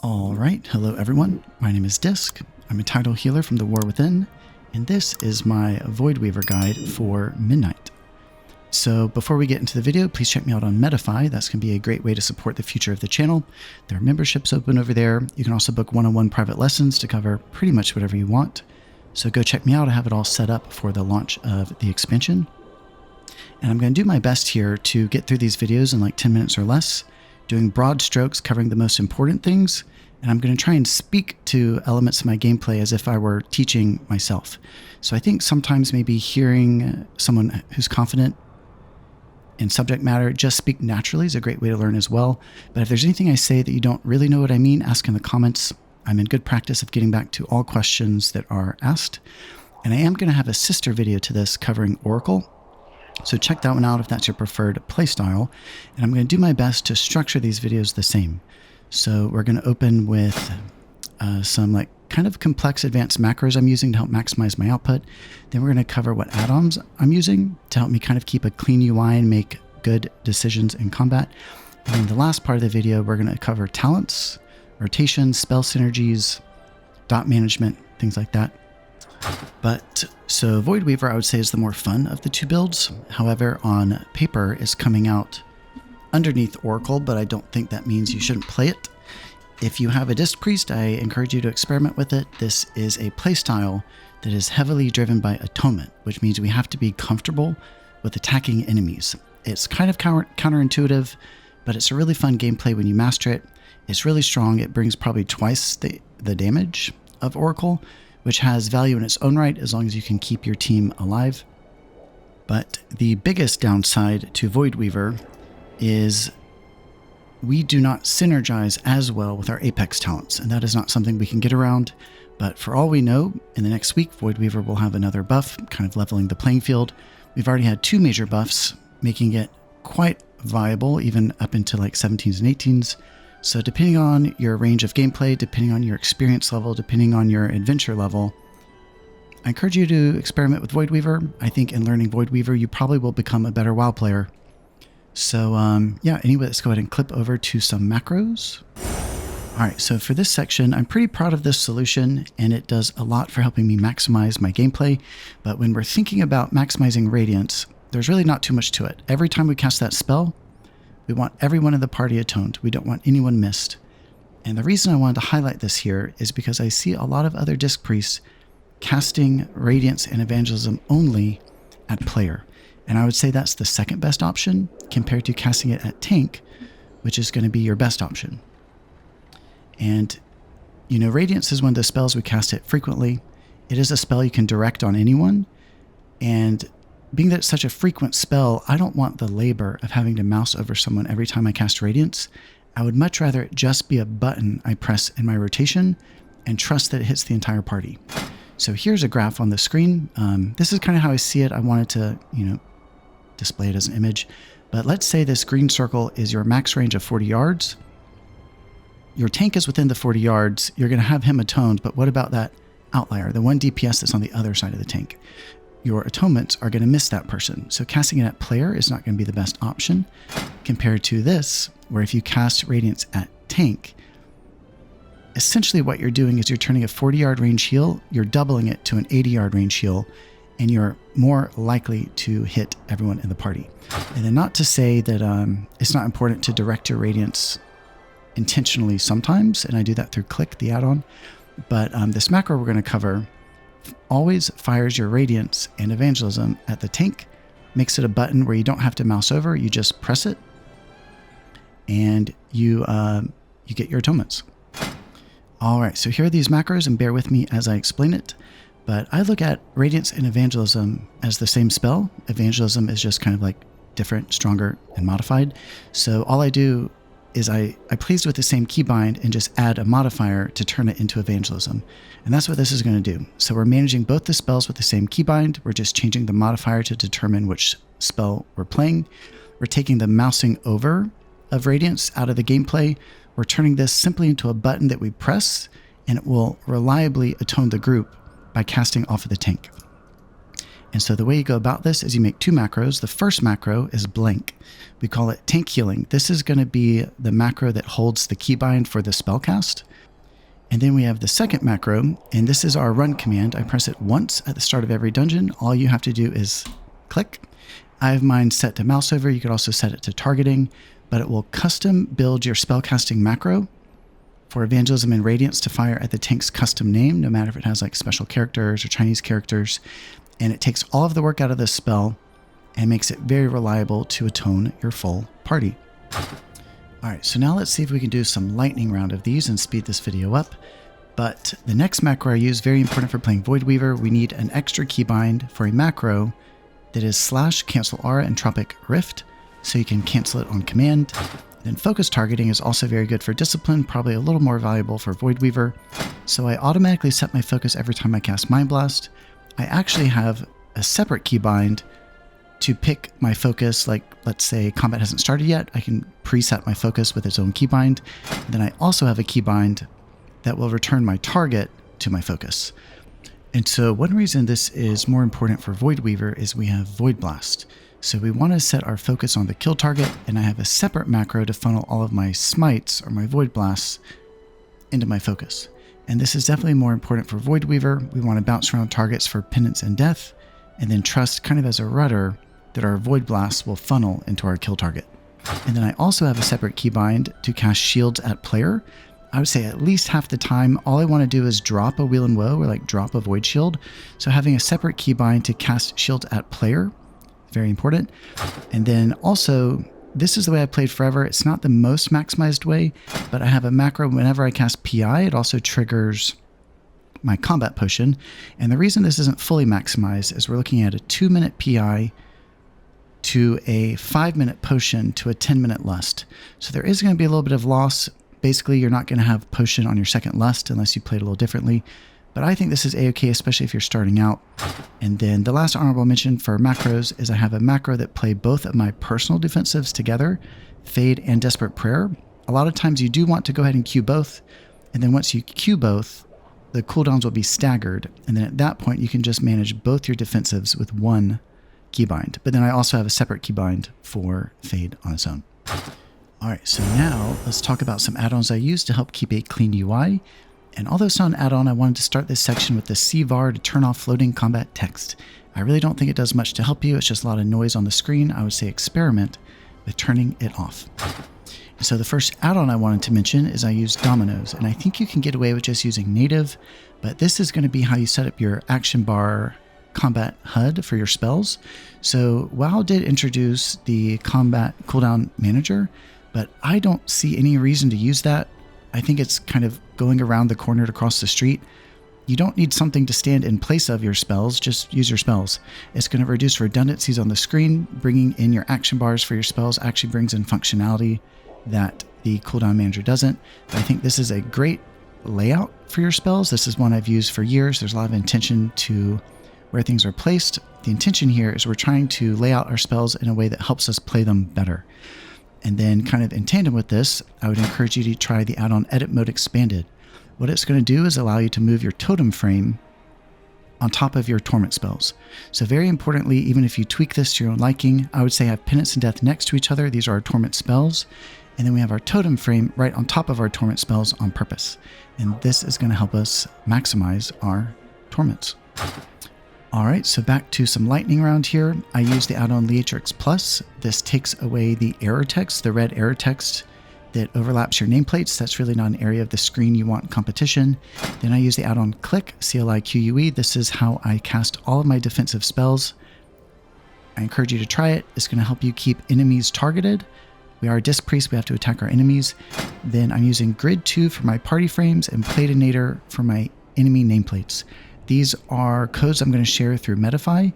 All right, hello everyone. My name is Disc. I'm a title healer from the War Within, and this is my Voidweaver guide for Midnight. So before we get into the video, please check me out on Medify. That's going to be a great way to support the future of the channel. There are memberships open over there. You can also book one-on-one private lessons to cover pretty much whatever you want. So go check me out. I have it all set up for the launch of the expansion. And I'm going to do my best here to get through these videos in like 10 minutes or less, doing broad strokes covering the most important things. And I'm going to try and speak to elements of my gameplay as if I were teaching myself. So I think sometimes maybe hearing someone who's confident in subject matter just speak naturally is a great way to learn as well. But if there's anything I say that you don't really know what I mean, ask in the comments. I'm in good practice of getting back to all questions that are asked. And I am going to have a sister video to this covering Oracle. So check that one out if that's your preferred playstyle. And I'm going to do my best to structure these videos the same. So we're going to open with some like kind of complex advanced macros I'm using to help maximize my output. Then we're going to cover what add-ons I'm using to help me kind of keep a clean UI and make good decisions in combat. And then the last part of the video, we're going to cover talents, rotations, spell synergies, dot management, things like that. But so Voidweaver, I would say, is the more fun of the two builds. However, on paper is coming out underneath Oracle, but I don't think that means you shouldn't play it. If you have a Disc Priest, I encourage you to experiment with it. This is a playstyle that is heavily driven by atonement, which means we have to be comfortable with attacking enemies. It's kind of counterintuitive, but it's a really fun gameplay when you master it. It's really strong. It brings probably twice the damage of Oracle, which has value in its own right as long as you can keep your team alive. But the biggest downside to Voidweaver is we do not synergize as well with our Apex talents, and that is not something we can get around. But for all we know, in the next week, Voidweaver will have another buff, kind of leveling the playing field. We've already had 2 major buffs, making it quite viable, even up into like 17s and 18s. So depending on your range of gameplay, depending on your experience level, depending on your adventure level, I encourage you to experiment with Voidweaver. I think in learning Voidweaver, you probably will become a better WoW player. So yeah, anyway, let's go ahead and clip over to some macros. All right, so for this section, I'm pretty proud of this solution, and it does a lot for helping me maximize my gameplay. But when we're thinking about maximizing Radiance, there's really not too much to it. Every time we cast that spell, we want everyone in the party atoned. We don't want anyone missed. And the reason I wanted to highlight this here is because I see a lot of other Disc Priests casting Radiance and Evangelism only at player. And I would say that's the second best option compared to casting it at tank, which is going to be your best option. And, you know, Radiance is one of the spells we cast it frequently. It is a spell you can direct on anyone. And being that it's such a frequent spell, I don't want the labor of having to mouse over someone every time I cast Radiance. I would much rather it just be a button I press in my rotation and trust that it hits the entire party. So here's a graph on the screen. This is kind of how I see it. I wanted to, you know, display it as an image. But let's say this green circle is your max range of 40 yards. Your tank is within the 40 yards. You're going to have him atoned, but what about that outlier, the 1 DPS that's on the other side of the tank? Your atonements are going to miss that person. So casting it at player is not going to be the best option compared to this, where if you cast Radiance at tank, essentially what you're doing is you're turning a 40-yard range heal, you're doubling it to an 80-yard range heal, and you're more likely to hit everyone in the party. And then not to say that it's not important to direct your Radiance intentionally sometimes, and I do that through Click, the add-on, but this macro we're going to cover always fires your Radiance and Evangelism at the tank, makes it a button where you don't have to mouse over, you just press it, and you get your atonements. All right, so here are these macros, and bear with me as I explain it. But I look at Radiance and Evangelism as the same spell. Evangelism is just kind of like different, stronger, and modified. So all I do is I pleased with the same keybind and just add a modifier to turn it into Evangelism. And that's what this is going to do. So we're managing both the spells with the same keybind. We're just changing the modifier to determine which spell we're playing. We're taking the mousing over of Radiance out of the gameplay. We're turning this simply into a button that we press, and it will reliably atone the group by casting off of the tank. And so the way you go about this is you make two macros. The first macro is blank. We call it tankhealing. This is going to be the macro that holds the keybind for the spellcast. And then we have the second macro, and this is our run command. I press it once at the start of every dungeon. All you have to do is click. I have mine set to mouseover. You could also set it to targeting, but it will custom build your spellcasting macro for Evangelism and Radiance to fire at the tank's custom name, no matter if it has like special characters or Chinese characters. And it takes all of the work out of this spell and makes it very reliable to atone your full party. All right, so now let's see if we can do some lightning round of these and speed this video up. But the next macro I use, very important for playing Voidweaver, we need an extra keybind for a macro that is /cancel aura entropic rift, so you can cancel it on command. Then focus targeting is also very good for Discipline, probably a little more valuable for Voidweaver. So I automatically set my focus every time I cast Mind Blast. I actually have a separate keybind to pick my focus, like let's say combat hasn't started yet, I can preset my focus with its own keybind. And then I also have a keybind that will return my target to my focus. And so one reason this is more important for Voidweaver is we have Void Blast. So we want to set our focus on the kill target, and I have a separate macro to funnel all of my smites or my Void Blasts into my focus. And this is definitely more important for Voidweaver. We want to bounce around targets for penance and death, and then trust kind of as a rudder that our Void Blasts will funnel into our kill target. And then I also have a separate keybind to cast shields at player. I would say at least half the time, all I want to do is drop a Wheel and Woe or like drop a Void Shield. So having a separate keybind to cast shields at player, very important. And then also, this is the way I played forever. It's not the most maximized way, but I have a macro whenever I cast PI, it also triggers my combat potion. And the reason this isn't fully maximized is we're looking at a 2-minute PI to a 5-minute potion to a 10-minute lust. So there is going to be a little bit of loss. Basically, you're not going to have potion on your second lust unless you played a little differently. But I think this is a-okay, especially if you're starting out. And then the last honorable mention for macros is I have a macro that play both of my personal defensives together, Fade and Desperate Prayer. A lot of times you do want to go ahead and queue both. And then once you queue both, the cooldowns will be staggered. And then at that point, you can just manage both your defensives with one keybind. But then I also have a separate keybind for Fade on its own. All right, so now let's talk about some add-ons I use to help keep a clean UI. And although it's not an add-on, I wanted to start this section with the CVAR to turn off floating combat text. I really don't think it does much to help you. It's just a lot of noise on the screen. I would say experiment with turning it off. So the first add-on I wanted to mention is I use dominoes, and I think you can get away with just using native, but this is going to be how you set up your action bar combat HUD for your spells. So WoW did introduce the combat cooldown manager, but I don't see any reason to use that. I think it's kind of going around the corner to cross the street. You don't need something to stand in place of your spells, just use your spells. It's going to reduce redundancies on the screen. Bringing in your action bars for your spells actually brings in functionality that the cooldown manager doesn't. But I think this is a great layout for your spells. This is one I've used for years. There's a lot of intention to where things are placed. The intention here is we're trying to lay out our spells in a way that helps us play them better. And then kind of in tandem with this, I would encourage you to try the add-on Edit Mode Expanded. What it's going to do is allow you to move your totem frame on top of your torment spells. So very importantly, even if you tweak this to your own liking, I would say have Penance and Death next to each other. These are our torment spells. And then we have our totem frame right on top of our torment spells on purpose. And this is going to help us maximize our torments. All right, so back to some lightning round here. I use the add-on Leatrix Plus. This takes away the error text, the red error text that overlaps your nameplates. That's really not an area of the screen you want in competition. Then I use the add-on Click, C-L-I-Q-U-E. This is how I cast all of my defensive spells. I encourage you to try it. It's going to help you keep enemies targeted. We are a Disc Priest, we have to attack our enemies. Then I'm using Grid 2 for my party frames and Platinator for my enemy nameplates. These are codes I'm going to share through Medify.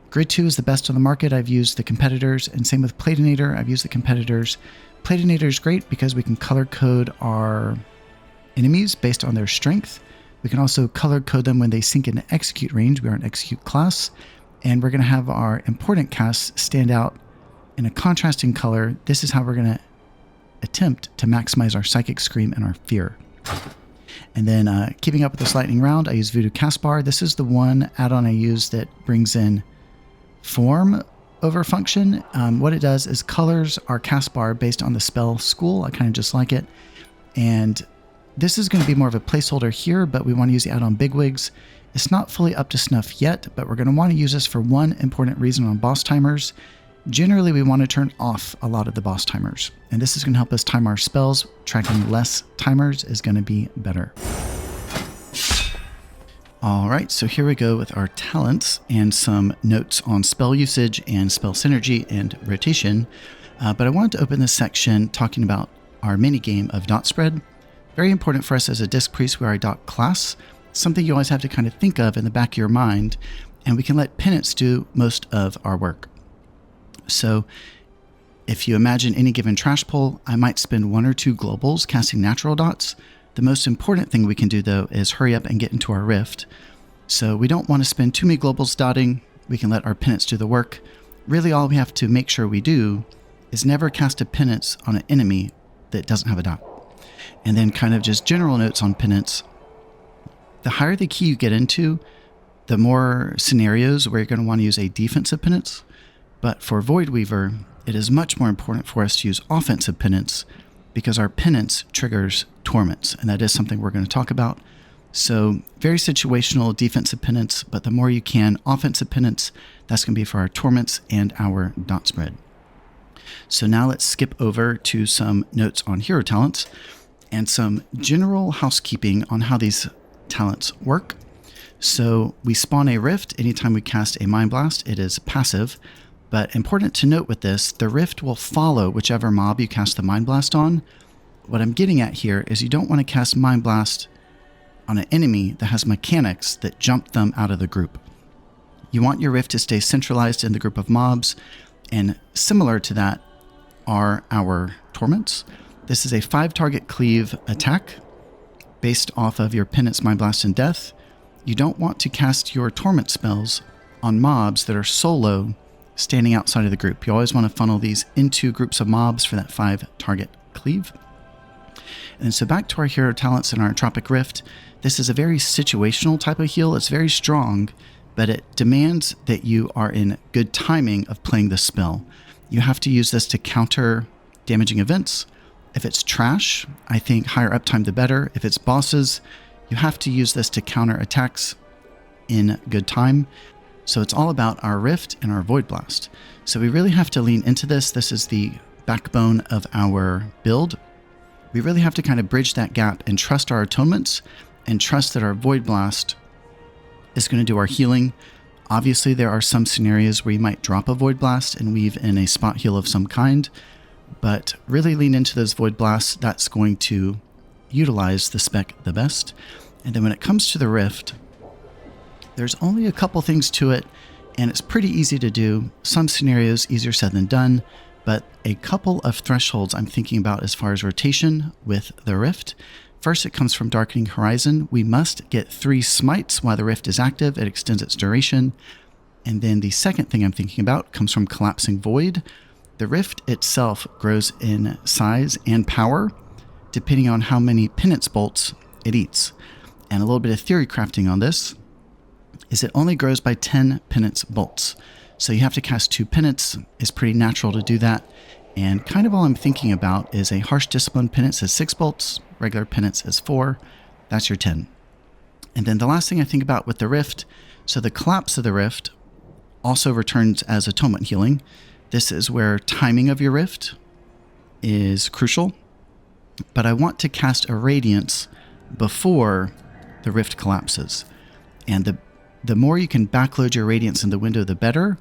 Grid 2 is the best on the market. I've used the competitors, and same with Platinator. I've used the competitors. Platinator is great because we can color code our enemies based on their strength. We can also color code them when they sync into execute range. We are an execute class, and we're going to have our important casts stand out in a contrasting color. This is how we're going to attempt to maximize our Psychic Scream and our Fear. And then keeping up with this lightning round, I use Voodoo Cast Bar. This is the one add-on I use that brings in form over function. What it does is colors our cast bar based on the spell school. I kind of just like it. And this is going to be more of a placeholder here, but we want to use the add-on Bigwigs. It's not fully up to snuff yet, but we're going to want to use this for one important reason on boss timers. Generally, we want to turn off a lot of the boss timers, and this is going to help us time our spells. Tracking less timers is going to be better. All right, so here we go with our talents and some notes on spell usage and spell synergy and rotation. But I wanted to open this section talking about our mini game of dot spread. Very important for us as a Disc Priest. We are a dot class, something you always have to kind of think of in the back of your mind, and we can let penance do most of our work. So if you imagine any given trash pull, I might spend 1 or 2 globals casting natural dots. The most important thing we can do, though, is hurry up and get into our rift. So we don't want to spend too many globals dotting. We can let our penance do the work. Really, all we have to make sure we do is never cast a penance on an enemy that doesn't have a dot. And then kind of just general notes on penance. The higher the key you get into, the more scenarios where you're going to want to use a defensive penance. But for Voidweaver, it is much more important for us to use offensive penance because our penance triggers torments, and that is something we're going to talk about. So very situational defensive penance, but the more you can offensive penance, that's going to be for our torments and our dot spread. So now let's skip over to some notes on hero talents and some general housekeeping on how these talents work. So we spawn a rift anytime we cast a Mind Blast. It is passive. But important to note with this, the rift will follow whichever mob you cast the Mind Blast on. What I'm getting at here is you don't want to cast Mind Blast on an enemy that has mechanics that jump them out of the group. You want your rift to stay centralized in the group of mobs, and similar to that are our torments. This is a 5-target cleave attack based off of your penance, Mind Blast, and death. You don't want to cast your torment spells on mobs that are solo standing outside of the group. You always want to funnel these into groups of mobs for that 5-target cleave. And so back to our hero talents and our Entropic Rift. This is a very situational type of heal. It's very strong, but it demands that you are in good timing of playing the spell. You have to use this to counter damaging events. If it's trash, I think higher uptime the better. If it's bosses, you have to use this to counter attacks in good time. So it's all about our Rift and our Void Blast. So we really have to lean into this. This is the backbone of our build. We really have to kind of bridge that gap and trust our atonements and trust that our Void Blast is going to do our healing. Obviously, there are some scenarios where you might drop a Void Blast and weave in a spot heal of some kind, but really lean into those Void Blasts. That's going to utilize the spec the best. And then when it comes to the Rift, there's only a couple things to it, and it's pretty easy to do. Some scenarios easier said than done, but a couple of thresholds I'm thinking about as far as rotation with the Rift. First, it comes from Darkening Horizon. We must get 3 smites while the Rift is active. It extends its duration. And then the second thing I'm thinking about comes from Collapsing Void. The Rift itself grows in size and power depending on how many penance bolts it eats. And a little bit of theory crafting on this is it only grows by 10 penance bolts. So you have to cast 2 penance. It's pretty natural to do that. And kind of all I'm thinking about is a Harsh Discipline penance is 6 bolts, regular penance is 4. That's your 10. And then the last thing I think about with the Rift, so the collapse of the Rift also returns as atonement healing. This is where timing of your Rift is crucial. But I want to cast a Radiance before the Rift collapses. And the more you can backload your Radiance in the window, the better.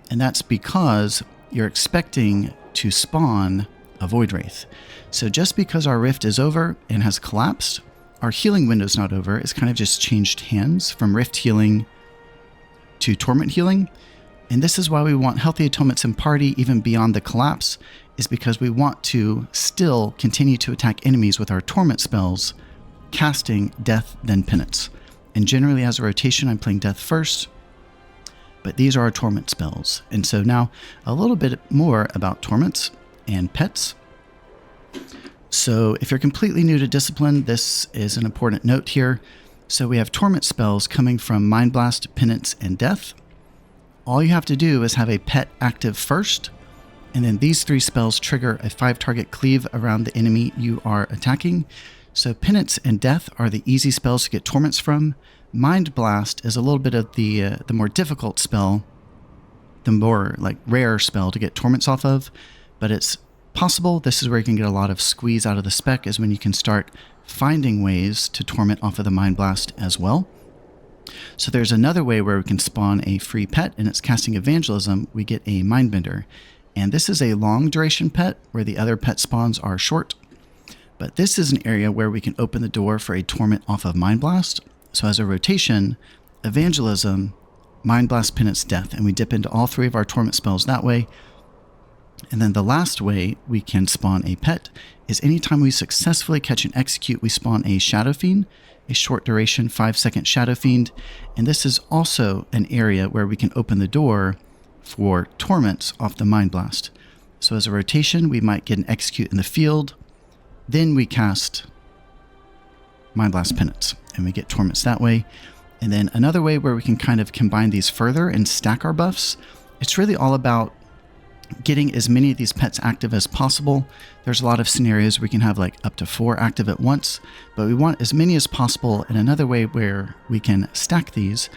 And that's because you're expecting to spawn a Void Wraith. So just because our Rift is over and has collapsed, our healing window's not over. It's kind of just changed hands from Rift healing to Torment healing. And this is why we want Healthy Atonements in party even beyond the collapse, is because we want to still continue to attack enemies with our Torment spells, casting Death then Penance. And generally as a rotation, I'm playing Death first, but these are our Torment spells. And so now a little bit more about Torments and pets. So if you're completely new to Discipline, this is an important note here. So we have Torment spells coming from Mind Blast, Penance, and Death. all you have to do is have a pet active first, and then these 3 spells trigger a 5-target cleave around the enemy you are attacking. So Penance and Death are the easy spells to get torments from. Mind Blast is a little bit of the more difficult spell, the more like rare spell to get torments off of, but it's possible. This is where you can get a lot of squeeze out of the spec, is when you can start finding ways to torment off of the Mind Blast as well. So there's another way where we can spawn a free pet, and it's casting Evangelism. We get a Mindbender, and this is a long duration pet where the other pet spawns are short. But this is an area where we can open the door for a torment off of Mind Blast. So as a rotation, Evangelism, Mind Blast, Penance, Death, and we dip into all 3 of our torment spells that way. And then the last way we can spawn a pet is anytime we successfully catch and execute, we spawn a Shadow Fiend, a short duration 5-second Shadow Fiend. And this is also an area where we can open the door for torments off the Mind Blast. So as a rotation, we might get an execute in the field, then we cast Mind Blast, Penance, and we get torments that way. And then another way where we can kind of combine these further and stack our buffs, it's really all about getting as many of these pets active as possible. There's a lot of scenarios where we can have like up to 4 active at once, but we want as many as possible. And another way where we can stack these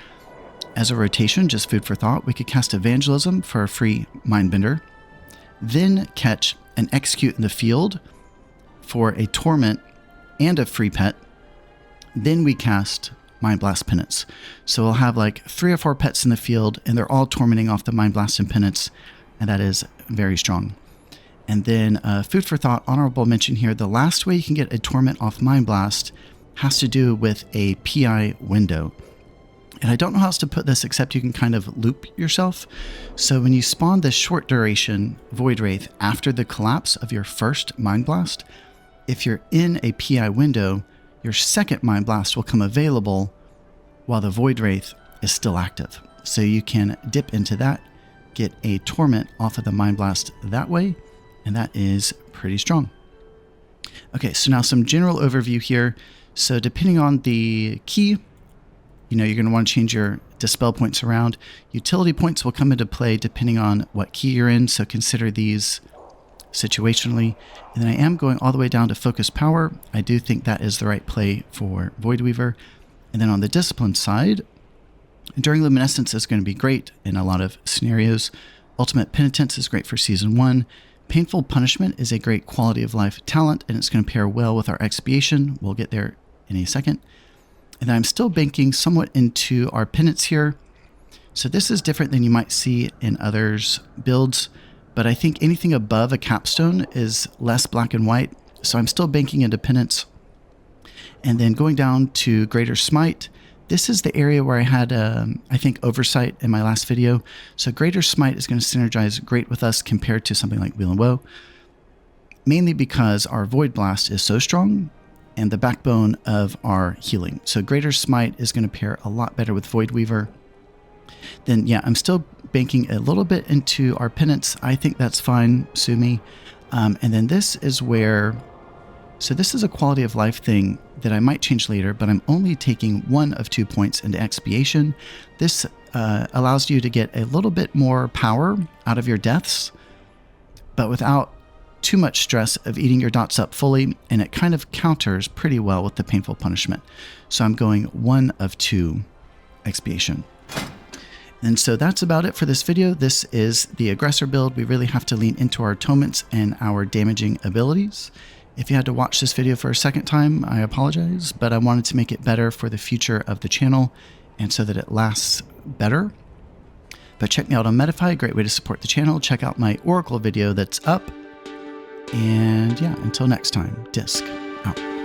as a rotation, just food for thought, we could cast Evangelism for a free Mindbender, then catch and execute in the field for a torment and a free pet. Then we cast Mind Blast, Penance. So we'll have like 3 or 4 pets in the field, and they're all tormenting off the Mind Blast and Penance, and that is very strong. And then food for thought, honorable mention here, the last way you can get a torment off Mind Blast has to do with a PI window. And I don't know how else to put this except you can kind of loop yourself. So when you spawn this short duration Void Wraith after the collapse of your first Mind Blast, if you're in a PI window, your second Mind Blast will come available while the Void Wraith is still active. So you can dip into that, get a torment off of the Mind Blast that way, and that is pretty strong. Okay, so now some general overview here. So depending on the key, you're going to want to change your dispel points around. Utility points will come into play depending on what key you're in, so consider these situationally. And then I am going all the way down to focus power. I do think that is the right play for Voidweaver. And then on the discipline side, Enduring Luminescence is going to be great in a lot of scenarios. Ultimate Penitence is great for Season 1. Painful Punishment is a great quality of life talent, and it's going to pair well with our Expiation. We'll get there in a second. And then I'm still banking somewhat into our Penance here. So this is different than you might see in others' builds, but I think anything above a capstone is less black and white. So I'm still banking into Penance. And then going down to Greater Smite, this is the area where I had, I think, oversight in my last video. So Greater Smite is going to synergize great with us compared to something like Wheel and Woe, mainly because our Void Blast is so strong and the backbone of our healing. So Greater Smite is going to pair a lot better with Voidweaver. Then, yeah, I'm still banking a little bit into our Penance. I think that's fine, sue me. And then this is where... So this is a quality of life thing that I might change later, but I'm only taking 1 of 2 points into Expiation. This allows you to get a little bit more power out of your deaths, but without too much stress of eating your dots up fully, and it kind of counters pretty well with the Painful Punishment. So I'm going 1 of 2 Expiation. And so that's about it for this video. This is the Aggressor build. We really have to lean into our atonements and our damaging abilities. If you had to watch this video for a second time, I apologize, but I wanted to make it better for the future of the channel and so that it lasts better. But check me out on Medify, a great way to support the channel. Check out my Oracle video that's up. And yeah, until next time, Disc out.